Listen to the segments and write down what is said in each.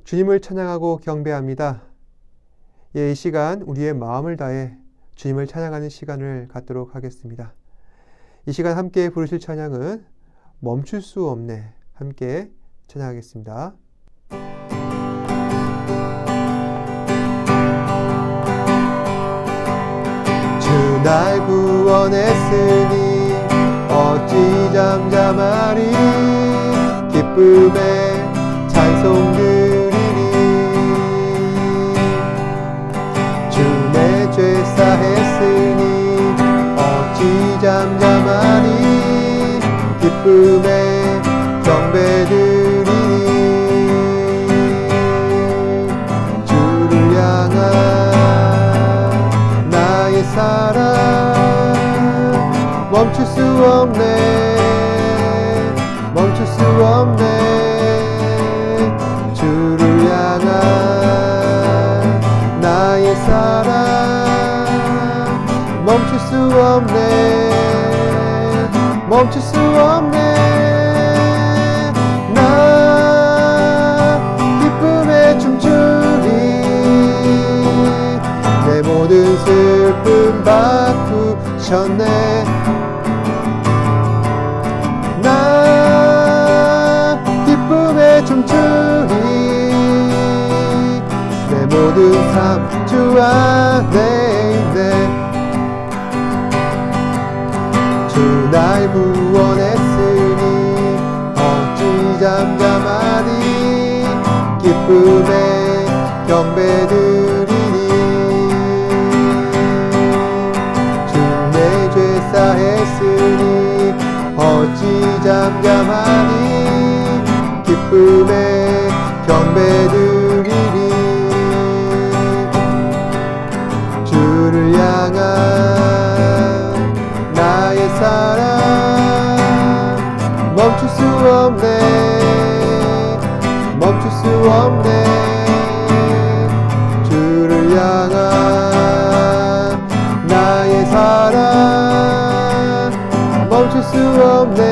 주님을 찬양하고 경배합니다. 이 시간 우리의 마음을 다해 주님을 찬양하는 시간을 갖도록 하겠습니다. 이 시간 함께 부르실 찬양은 멈출 수 없네. 함께 찬양하겠습니다. 주 날 구원했으니 어찌 잠잠하리. 기쁨의 찬송 드리리. 주 내 죄 사했으니 어찌 잠잠하리. 기쁨의 경배 드리리. 주를 향한 나의 사랑 멈출 수 없네. 멈출 수 없네. 주를 향한 나의 사랑 멈출 수 없네. 멈출 수 없네. 나 기쁨에 춤추리. 내 모든 슬픔 바꾸셨네. 나 기쁨에 춤추리. 내 모든 삶 주 안에 있네. 주 날 구원했으니 어찌 잠잠하리. 기쁨에 경배 드리리. 주 내 죄 사했으니 어찌 잠잠하리. 기쁨에 경배 드리리. 주를 향한 나의 사랑 멈출 수 없네. 멈출 수 없네. 주를 향한 나의 사랑 멈출 수 없네.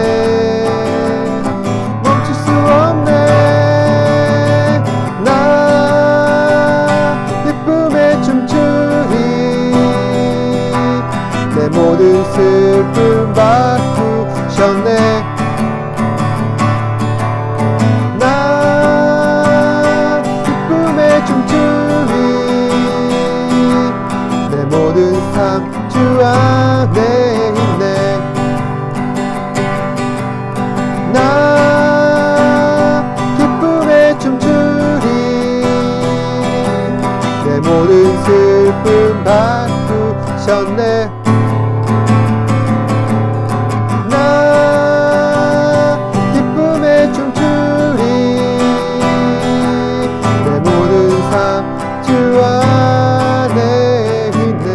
멈출 수 없네. 나 기쁨에 춤추리. 내 모든 슬픔 바꾸셨네. 나 기쁨에 춤추리. 내 모든 삶 주 안에 있네. 나 기쁨에 춤추리. 내 모든 슬픔 바꾸셨네. 나 기쁨에 춤추리. 내 모든 삶 주 안에 있네.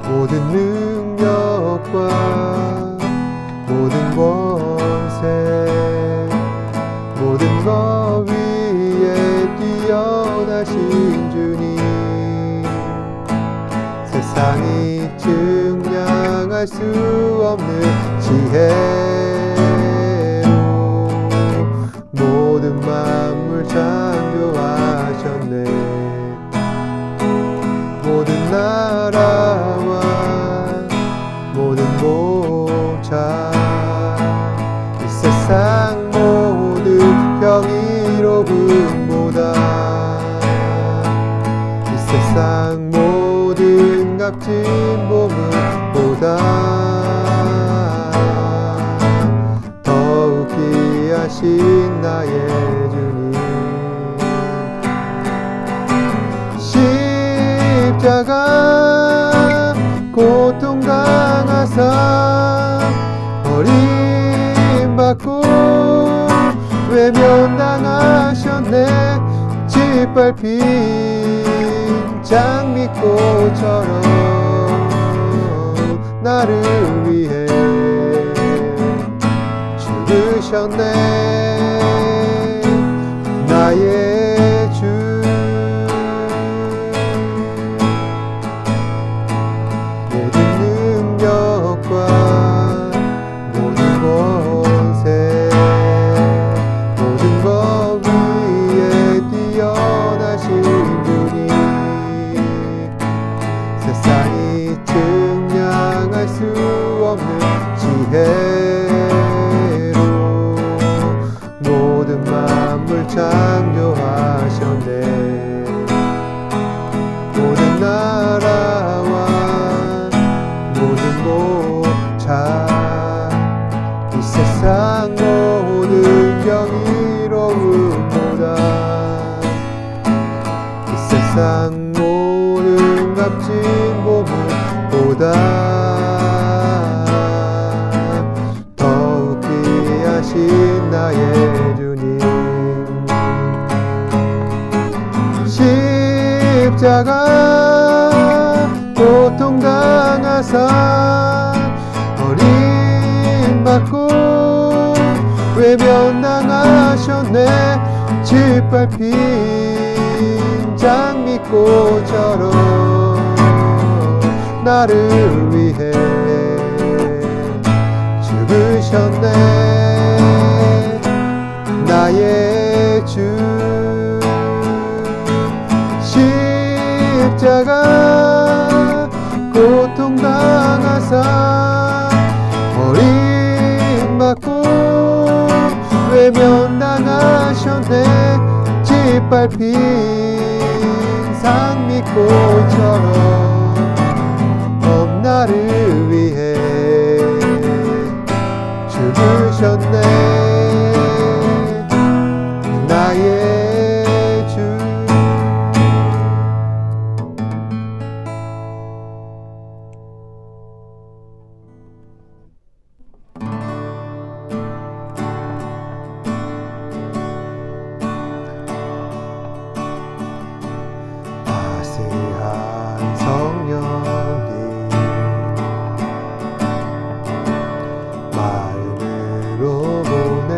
모든 능력과 모든 권세 모든 것 위에 뛰어나신 주님. 세상이 증량할 수 없는 지혜로 모든 만물 창조하셨네. 모든 나라와 모든 목자 이 세상 모든 병이로움보다 이 세상 모든 값진 보물보다 더욱 귀하신 나의 주님. 십자가 고통당하사 버림받고 외면당하셨네. 짓밟힌 장미꽃처럼 나를 위해 죽으셨네. 나의 주 증량할 수 없는 지혜로 모든 만물 창조하셨네. 모든 나라와 모든 모자 이 세상 모든 경이로움보다 이 세상 모든 값진 보물보다 더욱 귀하신 나의 주님. 십자가 고통당하사 버림받고 외면당하셨네. 짓밟힌 장미꽃처럼 나를 위해 죽으셨네. 나의 주 십자가 고통당하사 버림받고 외면당하셨네. 짓밟힌 산미꽃처럼 나를 위해 죽으셨네. 나의 주 아세한 성령님 마음으로 보내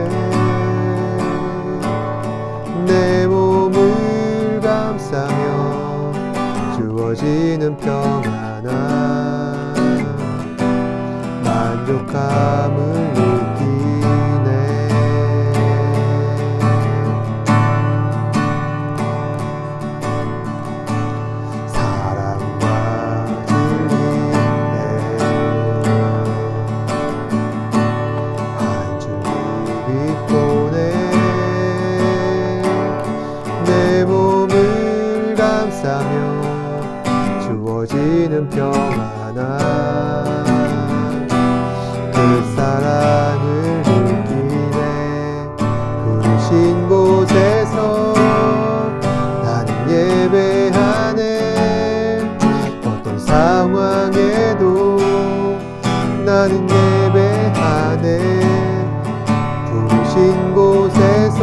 내 몸을 감싸며 주어지는 평안한 만족감을 느끼네. 사랑과 진리에 한 줄기 빛보내 내 몸을 감싸며 주어지는 평안한 그 사랑을 느끼네. 부르신 곳에서 나는 예배하네. 어떤 상황에도 나는 예배하네. 부르신 곳에서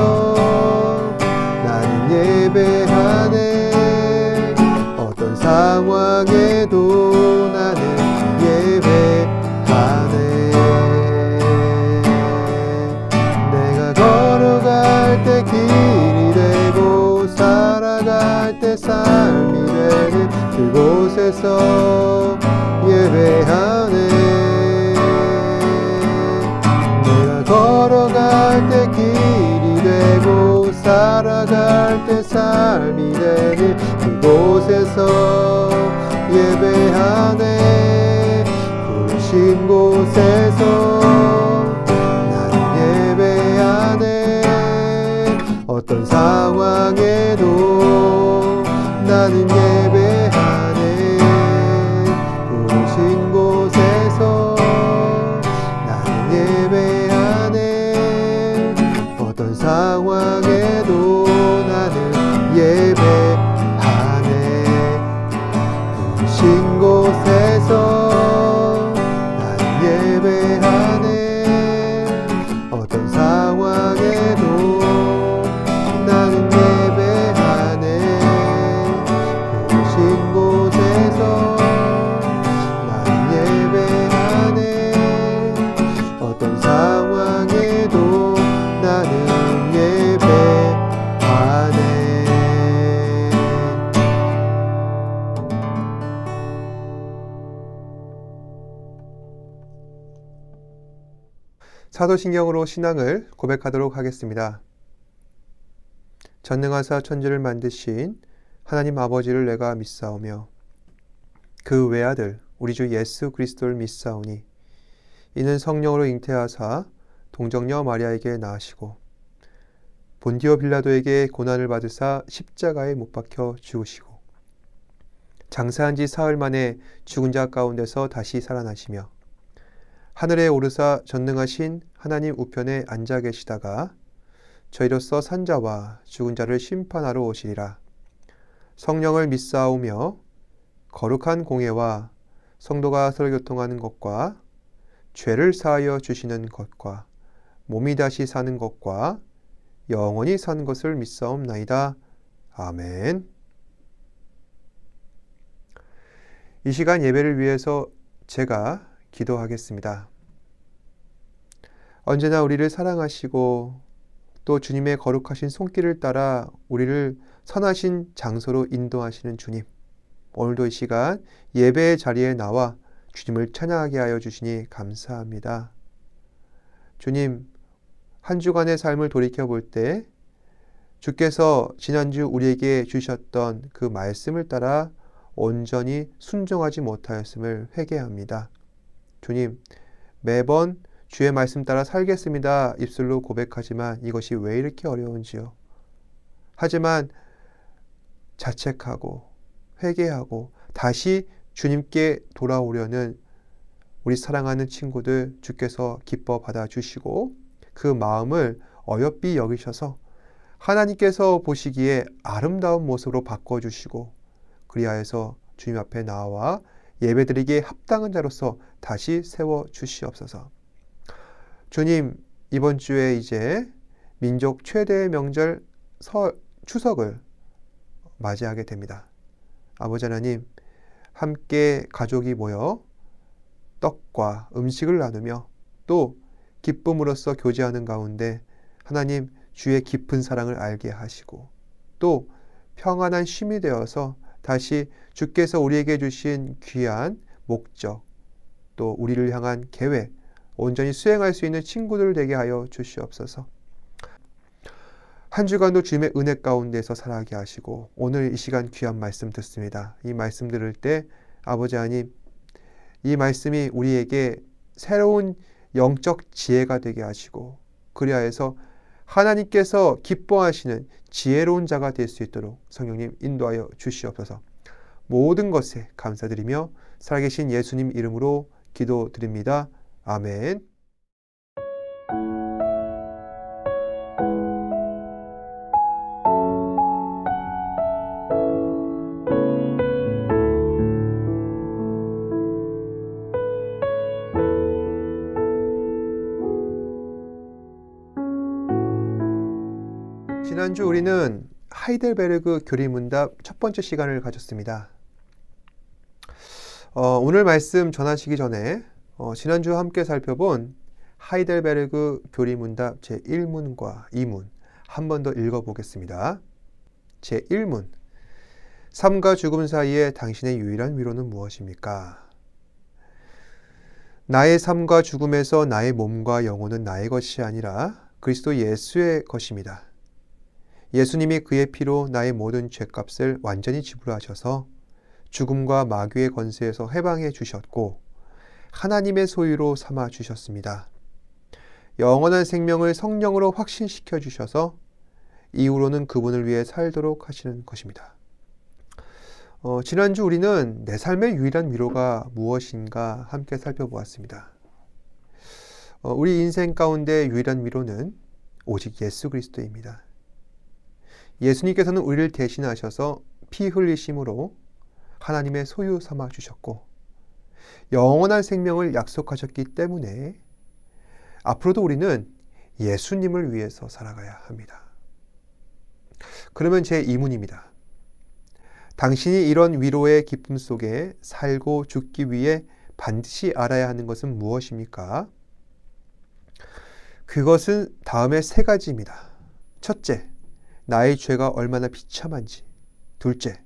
나는 예배하네. 어떤 상황에도 나는 예배하네. 내가 걸어갈 때 길이 되고 살아갈 때 삶이 되는 그곳에서 예배하네. 내가 걸어갈 때 길이 되고 살아갈 때 삶이 되는 그곳에서 예배하네. 부르신 곳에서 나는 예배하네. 어떤 상황에도 나는 예배하네. 부르신 곳에서 나는 예배하네. 어떤 상황에도 나는 예배하네. 부르신 곳에서 나는 예배하네. 어떤 상황에도 나는 예배하네. 부르신 곳에서 나는 예배하네. 어떤 상황에도 나는 예배하네. 사도신경으로 신앙을 고백하도록 하겠습니다. 전능하사 천지를 만드신 하나님 아버지를 내가 믿사오며 그 외아들 우리 주 예수 그리스도를 믿사오니 이는 성령으로 잉태하사 동정녀 마리아에게 낳으시고 본디오 빌라도에게 고난을 받으사 십자가에 못 박혀 죽으시고 장사한 지 사흘 만에 죽은 자 가운데서 다시 살아나시며 하늘에 오르사 전능하신 하나님 우편에 앉아 계시다가 저희로서 산자와 죽은 자를 심판하러 오시리라. 성령을 믿사오며 거룩한 공예와 성도가 서로 교통하는 것과 죄를 사하여 주시는 것과 몸이 다시 사는 것과 영원히 사는 것을 믿사옵나이다. 아멘. 이 시간 예배를 위해서 제가 기도하겠습니다. 언제나 우리를 사랑하시고 또 주님의 거룩하신 손길을 따라 우리를 선하신 장소로 인도하시는 주님, 오늘도 이 시간 예배의 자리에 나와 주님을 찬양하게 하여 주시니 감사합니다. 주님, 한 주간의 삶을 돌이켜볼 때 주께서 지난주 우리에게 주셨던 그 말씀을 따라 온전히 순종하지 못하였음을 회개합니다. 주님, 매번 주의 말씀 따라 살겠습니다. 입술로 고백하지만 이것이 왜 이렇게 어려운지요. 하지만 자책하고 회개하고 다시 주님께 돌아오려는 우리 사랑하는 친구들 주께서 기뻐 받아주시고 그 마음을 어여삐 여기셔서 하나님께서 보시기에 아름다운 모습으로 바꿔주시고 그리하여서 주님 앞에 나와 예배드리기에 합당한 자로서 다시 세워주시옵소서. 주님, 이번 주에 이제 민족 최대의 명절 추석을 맞이하게 됩니다. 아버지 하나님, 함께 가족이 모여 떡과 음식을 나누며 또 기쁨으로써 교제하는 가운데 하나님 주의 깊은 사랑을 알게 하시고 또 평안한 쉼이 되어서 다시 주께서 우리에게 주신 귀한 목적 또 우리를 향한 계획 온전히 수행할 수 있는 친구들 되게 하여 주시옵소서. 한 주간도 주님의 은혜 가운데서 살아가게 하시고 오늘 이 시간 귀한 말씀 듣습니다. 이 말씀 들을 때 아버지 하나님, 이 말씀이 우리에게 새로운 영적 지혜가 되게 하시고 그리하여서 하나님께서 기뻐하시는 지혜로운 자가 될 수 있도록 성령님 인도하여 주시옵소서. 모든 것에 감사드리며 살아계신 예수님 이름으로 기도드립니다. 아멘. 지난주 우리는 하이델베르그 교리문답 첫 번째 시간을 가졌습니다. 오늘 말씀 전하시기 전에 지난주 함께 살펴본 하이델베르그 교리문답 제1문과 2문 한 번 더 읽어보겠습니다. 제1문, 삶과 죽음 사이에 당신의 유일한 위로는 무엇입니까? 나의 삶과 죽음에서 나의 몸과 영혼은 나의 것이 아니라 그리스도 예수의 것입니다. 예수님이 그의 피로 나의 모든 죄값을 완전히 지불하셔서 죽음과 마귀의 권세에서 해방해 주셨고 하나님의 소유로 삼아 주셨습니다. 영원한 생명을 성령으로 확신시켜 주셔서 이후로는 그분을 위해 살도록 하시는 것입니다. 지난주 우리는 내 삶의 유일한 위로가 무엇인가 함께 살펴보았습니다. 우리 인생 가운데 유일한 위로는 오직 예수 그리스도입니다. 예수님께서는 우리를 대신하셔서 피 흘리심으로 하나님의 소유 삼아 주셨고 영원한 생명을 약속하셨기 때문에 앞으로도 우리는 예수님을 위해서 살아가야 합니다. 그러면 제 2문입니다. 당신이 이런 위로의 기쁨 속에 살고 죽기 위해 반드시 알아야 하는 것은 무엇입니까? 그것은 다음에 세 가지입니다. 첫째, 나의 죄가 얼마나 비참한지. 둘째,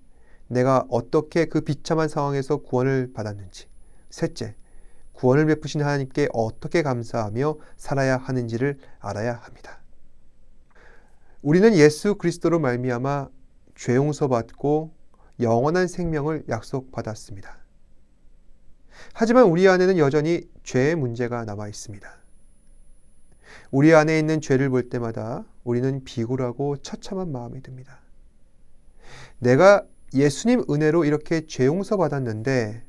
내가 어떻게 그 비참한 상황에서 구원을 받았는지. 셋째, 구원을 베푸신 하나님께 어떻게 감사하며 살아야 하는지를 알아야 합니다. 우리는 예수 그리스도로 말미암아 죄 용서받고 영원한 생명을 약속받았습니다. 하지만 우리 안에는 여전히 죄의 문제가 남아 있습니다. 우리 안에 있는 죄를 볼 때마다 우리는 비굴하고 처참한 마음이 듭니다. 내가 예수님 은혜로 이렇게 죄 용서 받았는데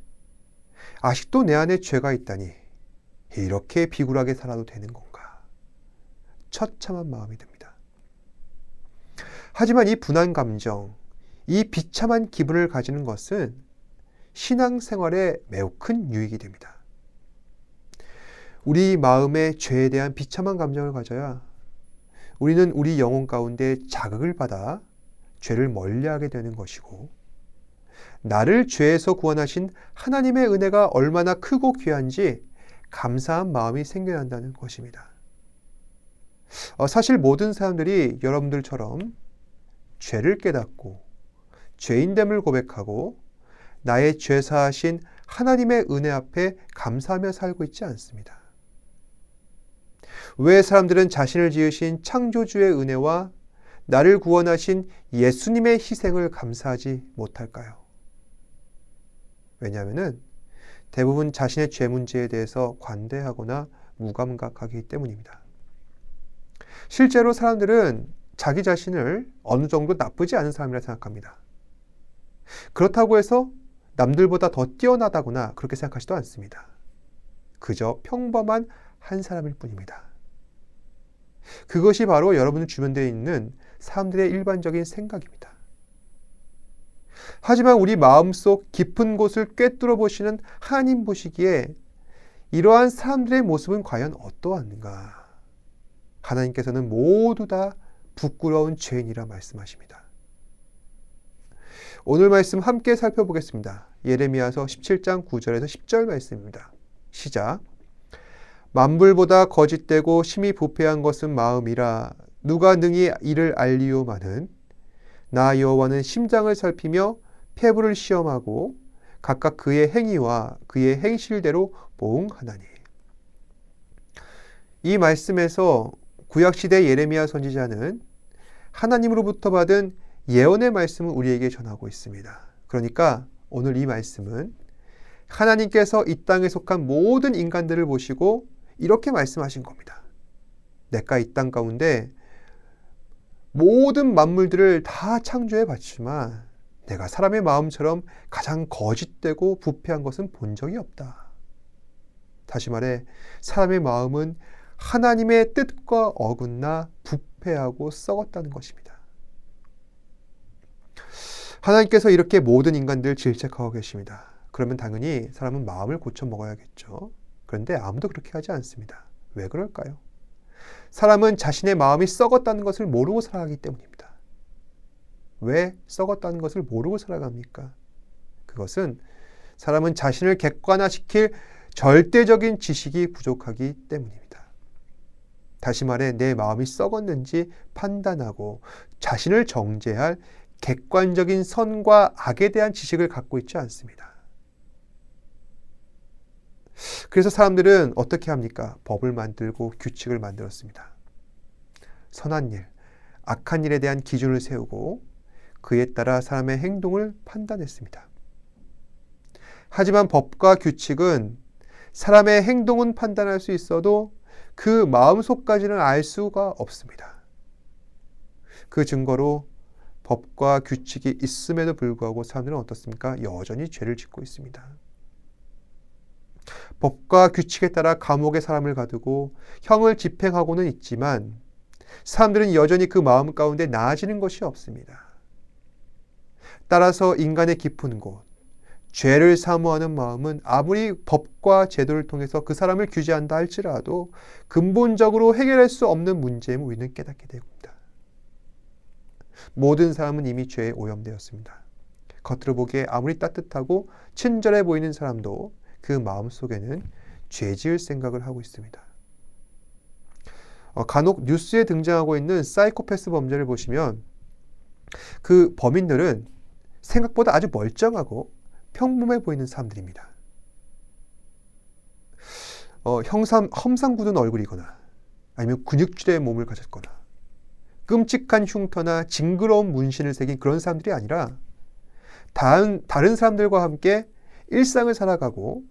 아직도 내 안에 죄가 있다니 이렇게 비굴하게 살아도 되는 건가? 처참한 마음이 듭니다. 하지만 이 분한 감정, 이 비참한 기분을 가지는 것은 신앙생활에 매우 큰 유익이 됩니다. 우리 마음에 죄에 대한 비참한 감정을 가져야 우리는 우리 영혼 가운데 자극을 받아 죄를 멀리하게 되는 것이고, 나를 죄에서 구원하신 하나님의 은혜가 얼마나 크고 귀한지 감사한 마음이 생겨난다는 것입니다. 사실 모든 사람들이 여러분들처럼 죄를 깨닫고 죄인됨을 고백하고 나의 죄 사하신 하나님의 은혜 앞에 감사하며 살고 있지 않습니다. 왜 사람들은 자신을 지으신 창조주의 은혜와 나를 구원하신 예수님의 희생을 감사하지 못할까요? 왜냐하면 대부분 자신의 죄 문제에 대해서 관대하거나 무감각하기 때문입니다. 실제로 사람들은 자기 자신을 어느 정도 나쁘지 않은 사람이라 생각합니다. 그렇다고 해서 남들보다 더 뛰어나다거나 그렇게 생각하지도 않습니다. 그저 평범한 한 사람일 뿐입니다. 그것이 바로 여러분 주변에 있는 사람들의 일반적인 생각입니다. 하지만 우리 마음속 깊은 곳을 꿰뚫어 보시는 하나님 보시기에 이러한 사람들의 모습은 과연 어떠한가? 하나님께서는 모두 다 부끄러운 죄인이라 말씀하십니다. 오늘 말씀 함께 살펴보겠습니다. 예레미야서 17장 9절에서 10절 말씀입니다. 시작. 만불보다 거짓되고 심히 부패한 것은 마음이라 누가 능히 이를 알리오마는 나 여호와는 심장을 살피며 폐부를 시험하고 각각 그의 행위와 그의 행실대로 보응하나니. 이 말씀에서 구약시대 예레미야 선지자는 하나님으로부터 받은 예언의 말씀을 우리에게 전하고 있습니다. 그러니까 오늘 이 말씀은 하나님께서 이 땅에 속한 모든 인간들을 보시고 이렇게 말씀하신 겁니다. 내가 이 땅 가운데 모든 만물들을 다 창조해 봤지만 내가 사람의 마음처럼 가장 거짓되고 부패한 것은 본 적이 없다. 다시 말해 사람의 마음은 하나님의 뜻과 어긋나 부패하고 썩었다는 것입니다. 하나님께서 이렇게 모든 인간들을 질책하고 계십니다. 그러면 당연히 사람은 마음을 고쳐 먹어야겠죠. 그런데 아무도 그렇게 하지 않습니다. 왜 그럴까요? 사람은 자신의 마음이 썩었다는 것을 모르고 살아가기 때문입니다. 왜 썩었다는 것을 모르고 살아갑니까? 그것은 사람은 자신을 객관화시킬 절대적인 지식이 부족하기 때문입니다. 다시 말해 내 마음이 썩었는지 판단하고 자신을 정죄할 객관적인 선과 악에 대한 지식을 갖고 있지 않습니다. 그래서 사람들은 어떻게 합니까? 법을 만들고 규칙을 만들었습니다. 선한 일, 악한 일에 대한 기준을 세우고 그에 따라 사람의 행동을 판단했습니다. 하지만 법과 규칙은 사람의 행동은 판단할 수 있어도 그 마음속까지는 알 수가 없습니다. 그 증거로 법과 규칙이 있음에도 불구하고 사람들은 어떻습니까? 여전히 죄를 짓고 있습니다. 법과 규칙에 따라 감옥에 사람을 가두고 형을 집행하고는 있지만 사람들은 여전히 그 마음 가운데 나아지는 것이 없습니다. 따라서 인간의 깊은 곳, 죄를 사모하는 마음은 아무리 법과 제도를 통해서 그 사람을 규제한다 할지라도 근본적으로 해결할 수 없는 문제임을 우리는 깨닫게 됩니다. 모든 사람은 이미 죄에 오염되었습니다. 겉으로 보기에 아무리 따뜻하고 친절해 보이는 사람도 그 마음속에는 죄 지을 생각을 하고 있습니다. 간혹 뉴스에 등장하고 있는 사이코패스 범죄를 보시면 그 범인들은 생각보다 아주 멀쩡하고 평범해 보이는 사람들입니다. 험상 굳은 얼굴이거나 아니면 근육질의 몸을 가졌거나 끔찍한 흉터나 징그러운 문신을 새긴 그런 사람들이 아니라 다른 사람들과 함께 일상을 살아가고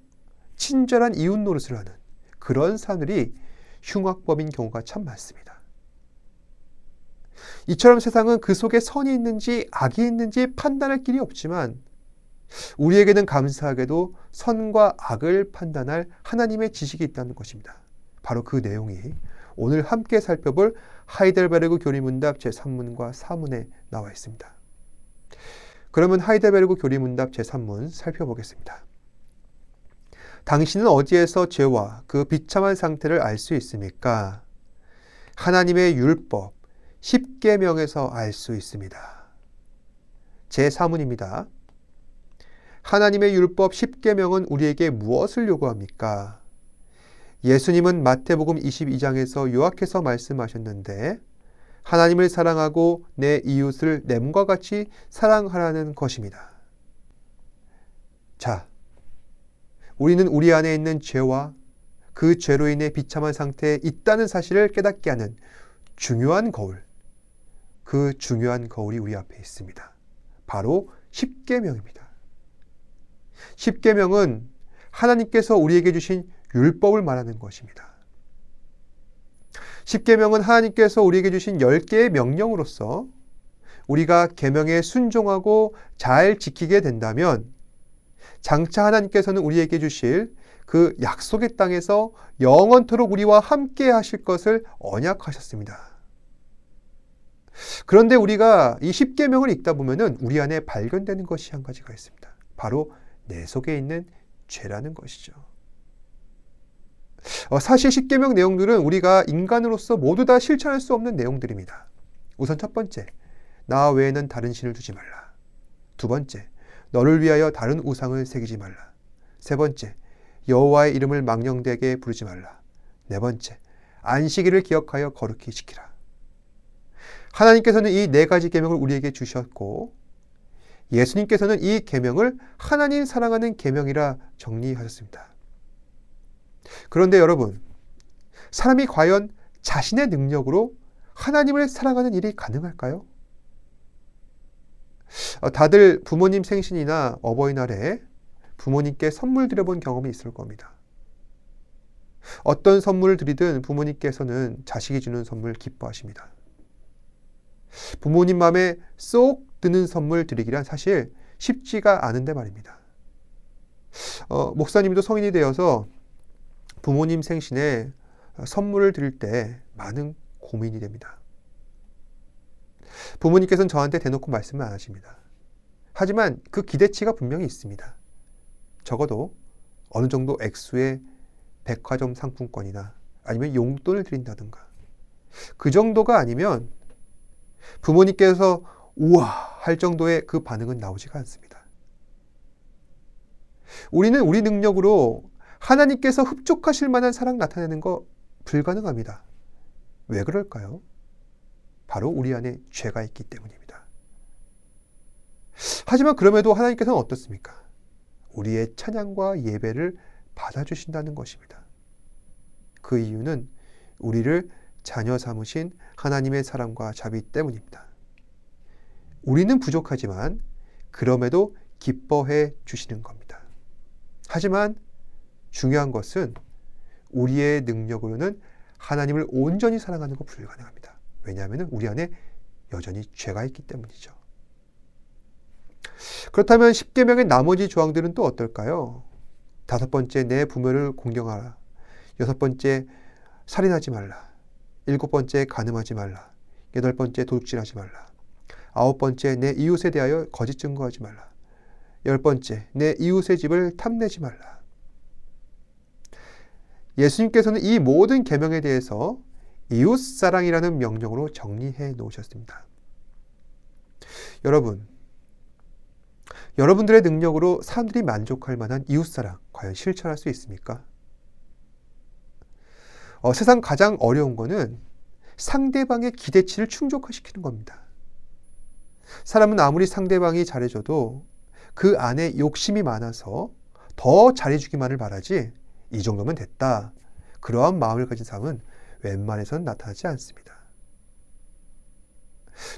친절한 이웃 노릇을 하는 그런 사람들이 흉악범인 경우가 참 많습니다. 이처럼 세상은 그 속에 선이 있는지 악이 있는지 판단할 길이 없지만 우리에게는 감사하게도 선과 악을 판단할 하나님의 지식이 있다는 것입니다. 바로 그 내용이 오늘 함께 살펴볼 하이델베르그 교리문답 제3문과 4문에 나와 있습니다. 그러면 하이델베르그 교리문답 제3문 살펴보겠습니다. 당신은 어디에서 죄와 그 비참한 상태를 알 수 있습니까? 하나님의 율법 10계명에서 알 수 있습니다. 제4문입니다. 하나님의 율법 10계명은 우리에게 무엇을 요구합니까? 예수님은 마태복음 22장에서 요약해서 말씀하셨는데 하나님을 사랑하고 내 이웃을 냄과 같이 사랑하라는 것입니다. 자, 우리는 우리 안에 있는 죄와 그 죄로 인해 비참한 상태에 있다는 사실을 깨닫게 하는 중요한 거울, 그 중요한 거울이 우리 앞에 있습니다. 바로 10계명입니다. 10계명은 하나님께서 우리에게 주신 율법을 말하는 것입니다. 10계명은 하나님께서 우리에게 주신 10개의 명령으로서 우리가 계명에 순종하고 잘 지키게 된다면 장차 하나님께서는 우리에게 주실 그 약속의 땅에서 영원토록 우리와 함께 하실 것을 언약하셨습니다. 그런데 우리가 이 10계명을 읽다 보면은 우리 안에 발견되는 것이 한 가지가 있습니다. 바로 내 속에 있는 죄라는 것이죠. 사실 10계명 내용들은 우리가 인간으로서 모두 다 실천할 수 없는 내용들입니다. 우선 첫 번째, 나 외에는 다른 신을 두지 말라. 두 번째, 너를 위하여 다른 우상을 새기지 말라. 세 번째, 여호와의 이름을 망령되게 부르지 말라. 네 번째, 안식일을 기억하여 거룩히 지키라. 하나님께서는 이 네 가지 계명을 우리에게 주셨고 예수님께서는 이 계명을 하나님 사랑하는 계명이라 정리하셨습니다. 그런데 여러분, 사람이 과연 자신의 능력으로 하나님을 사랑하는 일이 가능할까요? 다들 부모님 생신이나 어버이날에 부모님께 선물 드려본 경험이 있을 겁니다. 어떤 선물을 드리든 부모님께서는 자식이 주는 선물 기뻐하십니다. 부모님 마음에 쏙 드는 선물 드리기란 사실 쉽지가 않은데 말입니다. 목사님도 성인이 되어서 부모님 생신에 선물을 드릴 때 많은 고민이 됩니다. 부모님께서는 저한테 대놓고 말씀을 안 하십니다. 하지만 그 기대치가 분명히 있습니다. 적어도 어느 정도 액수의 백화점 상품권이나 아니면 용돈을 드린다든가 그 정도가 아니면 부모님께서 우와 할 정도의 그 반응은 나오지가 않습니다. 우리는 우리 능력으로 하나님께서 흡족하실 만한 사랑 나타내는 거 불가능합니다. 왜 그럴까요? 바로 우리 안에 죄가 있기 때문입니다. 하지만 그럼에도 하나님께서는 어떻습니까? 우리의 찬양과 예배를 받아주신다는 것입니다. 그 이유는 우리를 자녀 삼으신 하나님의 사랑과 자비 때문입니다. 우리는 부족하지만 그럼에도 기뻐해 주시는 겁니다. 하지만 중요한 것은 우리의 능력으로는 하나님을 온전히 사랑하는 거 불가능합니다. 왜냐하면 우리 안에 여전히 죄가 있기 때문이죠. 그렇다면 10계명의 나머지 조항들은 또 어떨까요? 5번째, 내 부모를 공경하라. 6번째, 살인하지 말라. 7번째, 간음하지 말라. 8번째, 도둑질하지 말라. 9번째, 내 이웃에 대하여 거짓 증거하지 말라. 10번째, 내 이웃의 집을 탐내지 말라. 예수님께서는 이 모든 계명에 대해서 이웃사랑이라는 명령으로 정리해 놓으셨습니다. 여러분들의 능력으로 사람들이 만족할 만한 이웃사랑 과연 실천할 수 있습니까? 세상 가장 어려운 거는 상대방의 기대치를 충족시키는 겁니다. 사람은 아무리 상대방이 잘해줘도 그 안에 욕심이 많아서 더 잘해주기만을 바라지 이 정도면 됐다. 그러한 마음을 가진 사람은 웬만해서는 나타나지 않습니다.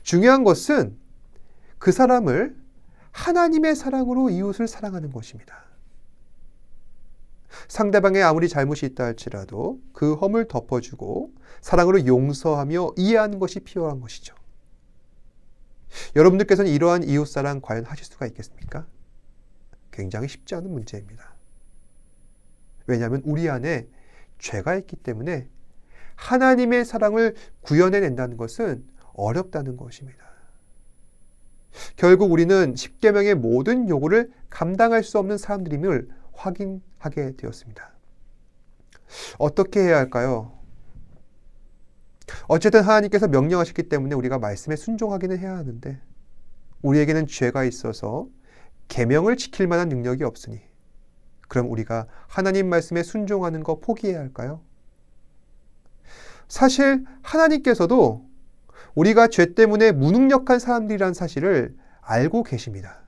중요한 것은 그 사람을 하나님의 사랑으로 이웃을 사랑하는 것입니다. 상대방의 아무리 잘못이 있다 할지라도 그 허물 덮어주고 사랑으로 용서하며 이해하는 것이 필요한 것이죠. 여러분들께서는 이러한 이웃사랑 과연 하실 수가 있겠습니까? 굉장히 쉽지 않은 문제입니다. 왜냐하면 우리 안에 죄가 있기 때문에 하나님의 사랑을 구현해낸다는 것은 어렵다는 것입니다. 결국 우리는 십계명의 모든 요구를 감당할 수 없는 사람들임을 확인하게 되었습니다. 어떻게 해야 할까요? 어쨌든 하나님께서 명령하셨기 때문에 우리가 말씀에 순종하기는 해야 하는데 우리에게는 죄가 있어서 계명을 지킬 만한 능력이 없으니 그럼 우리가 하나님 말씀에 순종하는 거 포기해야 할까요? 사실 하나님께서도 우리가 죄 때문에 무능력한 사람들이라는 사실을 알고 계십니다.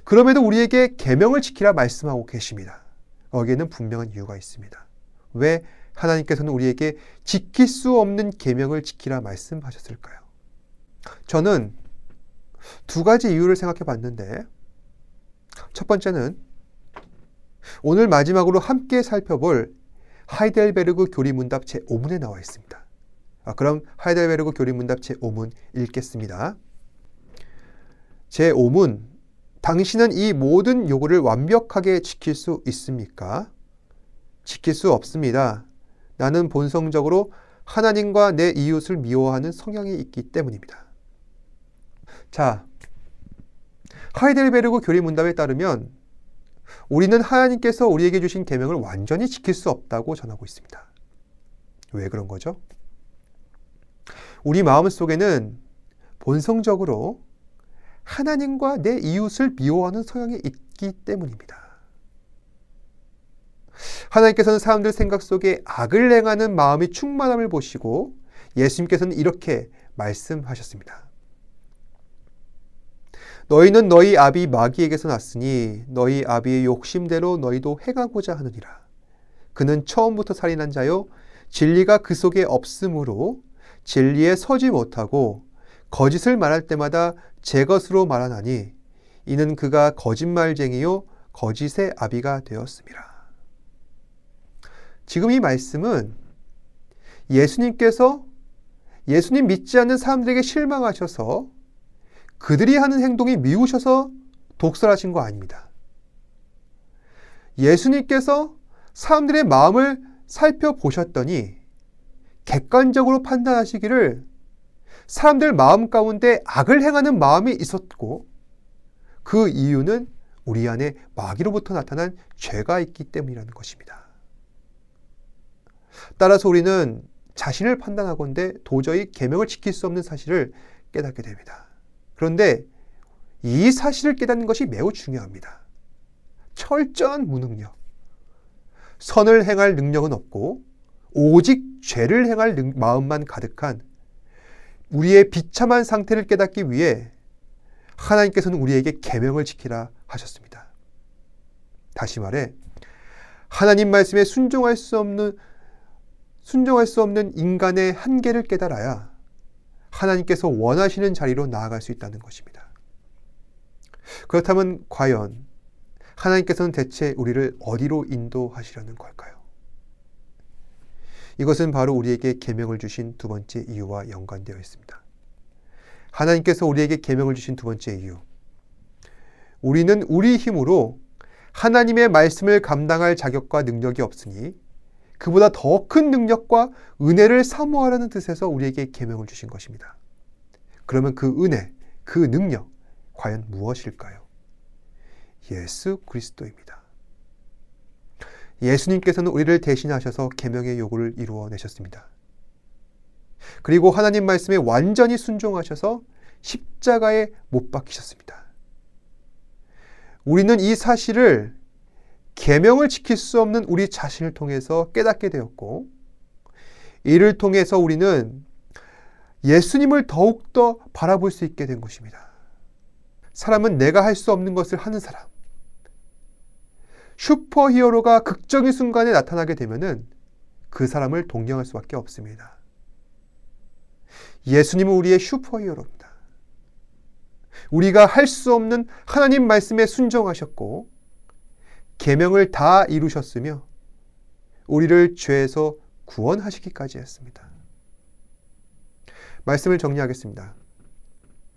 그럼에도 우리에게 계명을 지키라 말씀하고 계십니다. 거기에는 분명한 이유가 있습니다. 왜 하나님께서는 우리에게 지킬 수 없는 계명을 지키라 말씀하셨을까요? 저는 두 가지 이유를 생각해 봤는데 첫 번째는 오늘 마지막으로 함께 살펴볼 하이델베르그 교리문답 제5문에 나와 있습니다. 그럼 하이델베르그 교리문답 제5문 읽겠습니다. 제5문, 당신은 이 모든 요구를 완벽하게 지킬 수 있습니까? 지킬 수 없습니다. 나는 본성적으로 하나님과 내 이웃을 미워하는 성향이 있기 때문입니다. 자, 하이델베르그 교리문답에 따르면 우리는 하나님께서 우리에게 주신 계명을 완전히 지킬 수 없다고 전하고 있습니다. 왜 그런 거죠? 우리 마음속에는 본성적으로 하나님과 내 이웃을 미워하는 성향이 있기 때문입니다. 하나님께서는 사람들 생각 속에 악을 행하는 마음이 충만함을 보시고 예수님께서는 이렇게 말씀하셨습니다. 너희는 너희 아비 마귀에게서 났으니 너희 아비의 욕심대로 너희도 행하고자 하느니라. 그는 처음부터 살인한 자요 진리가 그 속에 없으므로 진리에 서지 못하고 거짓을 말할 때마다 제 것으로 말하나니 이는 그가 거짓말쟁이요 거짓의 아비가 되었습니다. 지금 이 말씀은 예수님께서 예수님 믿지 않는 사람들에게 실망하셔서 그들이 하는 행동이 미우셔서 독설하신 거 아닙니다. 예수님께서 사람들의 마음을 살펴보셨더니 객관적으로 판단하시기를 사람들 마음 가운데 악을 행하는 마음이 있었고 그 이유는 우리 안에 마귀로부터 나타난 죄가 있기 때문이라는 것입니다. 따라서 우리는 자신을 판단하건대 도저히 계명을 지킬 수 없는 사실을 깨닫게 됩니다. 그런데 이 사실을 깨닫는 것이 매우 중요합니다. 철저한 무능력. 선을 행할 능력은 없고 오직 죄를 행할 마음만 가득한 우리의 비참한 상태를 깨닫기 위해 하나님께서는 우리에게 계명을 지키라 하셨습니다. 다시 말해 하나님 말씀에 순종할 수 없는 인간의 한계를 깨달아야 하나님께서 원하시는 자리로 나아갈 수 있다는 것입니다. 그렇다면 과연 하나님께서는 대체 우리를 어디로 인도하시려는 걸까요? 이것은 바로 우리에게 계명을 주신 두 번째 이유와 연관되어 있습니다. 하나님께서 우리에게 계명을 주신 두 번째 이유. 우리는 우리 힘으로 하나님의 말씀을 감당할 자격과 능력이 없으니 그보다 더 큰 능력과 은혜를 사모하라는 뜻에서 우리에게 계명을 주신 것입니다. 그러면 그 은혜, 그 능력 과연 무엇일까요? 예수 그리스도입니다. 예수님께서는 우리를 대신하셔서 계명의 요구를 이루어내셨습니다. 그리고 하나님 말씀에 완전히 순종하셔서 십자가에 못 박히셨습니다. 우리는 이 사실을 계명을 지킬 수 없는 우리 자신을 통해서 깨닫게 되었고 이를 통해서 우리는 예수님을 더욱더 바라볼 수 있게 된 것입니다. 사람은 내가 할 수 없는 것을 하는 사람. 슈퍼히어로가 극적인 순간에 나타나게 되면은 그 사람을 동경할 수밖에 없습니다. 예수님은 우리의 슈퍼히어로입니다. 우리가 할 수 없는 하나님 말씀에 순종하셨고 계명을 다 이루셨으며 우리를 죄에서 구원하시기까지 했습니다. 말씀을 정리하겠습니다.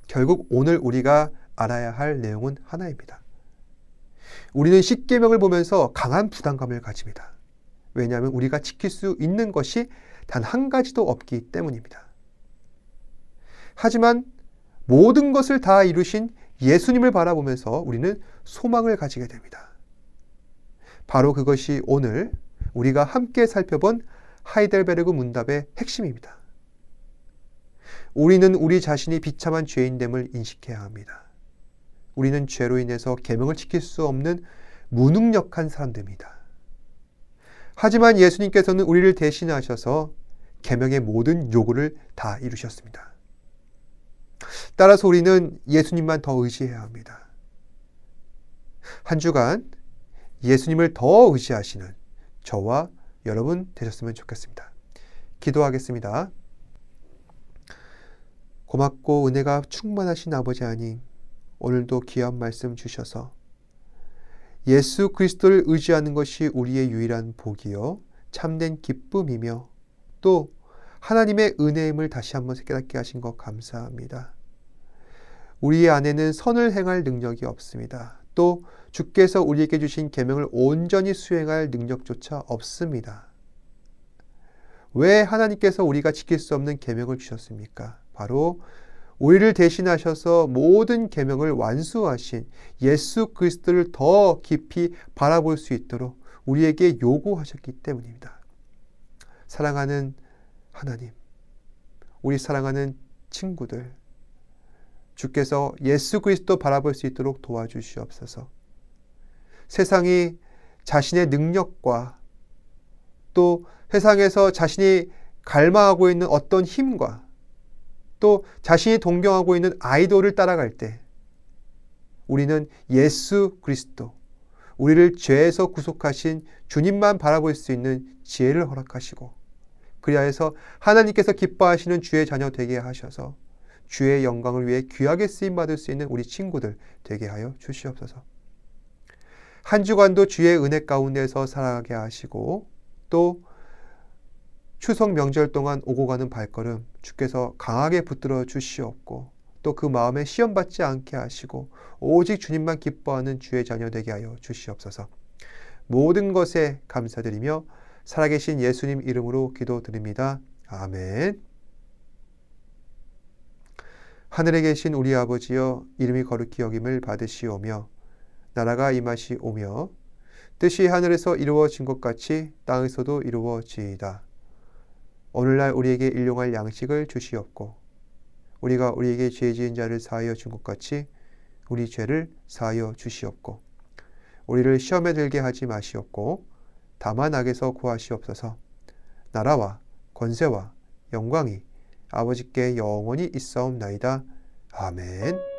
결국 오늘 우리가 알아야 할 내용은 하나입니다. 우리는 십계명을 보면서 강한 부담감을 가집니다. 왜냐하면 우리가 지킬 수 있는 것이 단 한 가지도 없기 때문입니다. 하지만 모든 것을 다 이루신 예수님을 바라보면서 우리는 소망을 가지게 됩니다. 바로 그것이 오늘 우리가 함께 살펴본 하이델베르그 문답의 핵심입니다. 우리는 우리 자신이 비참한 죄인됨을 인식해야 합니다. 우리는 죄로 인해서 계명을 지킬 수 없는 무능력한 사람들입니다. 하지만 예수님께서는 우리를 대신하셔서 계명의 모든 요구를 다 이루셨습니다. 따라서 우리는 예수님만 더 의지해야 합니다. 한 주간 예수님을 더 의지하시는 저와 여러분 되셨으면 좋겠습니다. 기도하겠습니다. 고맙고 은혜가 충만하신 아버지 하나님, 오늘도 귀한 말씀 주셔서 예수 그리스도를 의지하는 것이 우리의 유일한 복이요 참된 기쁨이며 또 하나님의 은혜임을 다시 한번 깨닫게 하신 것 감사합니다. 우리 안에는 선을 행할 능력이 없습니다. 또 주께서 우리에게 주신 계명을 온전히 수행할 능력조차 없습니다. 왜 하나님께서 우리가 지킬 수 없는 계명을 주셨습니까? 바로 우리를 대신하셔서 모든 계명을 완수하신 예수 그리스도를 더 깊이 바라볼 수 있도록 우리에게 요구하셨기 때문입니다. 사랑하는 하나님, 우리 사랑하는 친구들, 주께서 예수 그리스도 바라볼 수 있도록 도와주시옵소서. 세상이 자신의 능력과 또 세상에서 자신이 갈망하고 있는 어떤 힘과 또 자신이 동경하고 있는 아이돌을 따라갈 때 우리는 예수 그리스도, 우리를 죄에서 구속하신 주님만 바라볼 수 있는 지혜를 허락하시고 그리하여서 하나님께서 기뻐하시는 주의 자녀 되게 하셔서 주의 영광을 위해 귀하게 쓰임받을 수 있는 우리 친구들 되게 하여 주시옵소서. 한 주간도 주의 은혜 가운데서 살아가게 하시고 또 추석 명절 동안 오고 가는 발걸음 주께서 강하게 붙들어 주시옵고 또 그 마음에 시험받지 않게 하시고 오직 주님만 기뻐하는 주의 자녀 되게 하여 주시옵소서. 모든 것에 감사드리며 살아계신 예수님 이름으로 기도드립니다. 아멘. 하늘에 계신 우리 아버지여, 이름이 거룩히 여김을 받으시오며 나라가 임하시오며 뜻이 하늘에서 이루어진 것 같이 땅에서도 이루어지이다. 오늘날 우리에게 일용할 양식을 주시옵고 우리가 우리에게 죄 지은 자를 사하여 준 것 같이 우리 죄를 사하여 주시옵고 우리를 시험에 들게 하지 마시옵고 다만 악에서 구하시옵소서. 나라와 권세와 영광이 아버지께 영원히 있사옵나이다. 아멘.